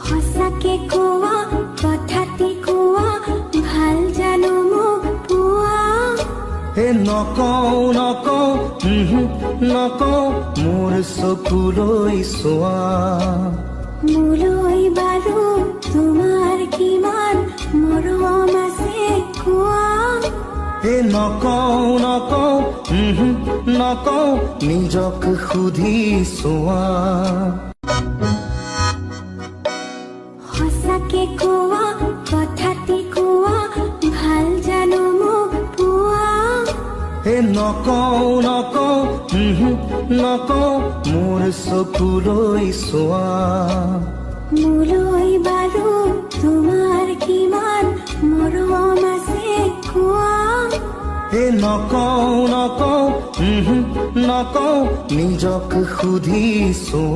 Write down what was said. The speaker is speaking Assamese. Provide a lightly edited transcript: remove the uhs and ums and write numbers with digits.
সঁচাকে কোৱা কথাটি কোৱা ভাল জানো মোক পোৱা হে নকওঁ নকওঁ নকওঁ মোৰ চকুলৈ চোৱা মোলৈ বাৰু তোমাৰ কিমান মৰম আছে কোৱা হে নকওঁ নকওঁ নকওঁ নিজক সুধি চোৱা সঁচাকে কোৱা কথাটি কোৱা ভাল জানো মোক পোৱা হে নকওঁ নকওঁ নকওঁ মোৰ চকুলৈ চোৱা মোলৈ বাৰু তোমাৰ কিমান মৰম আছে কোৱা হে নকওঁ নকওঁ নকওঁ নিজক সুধি চোৱা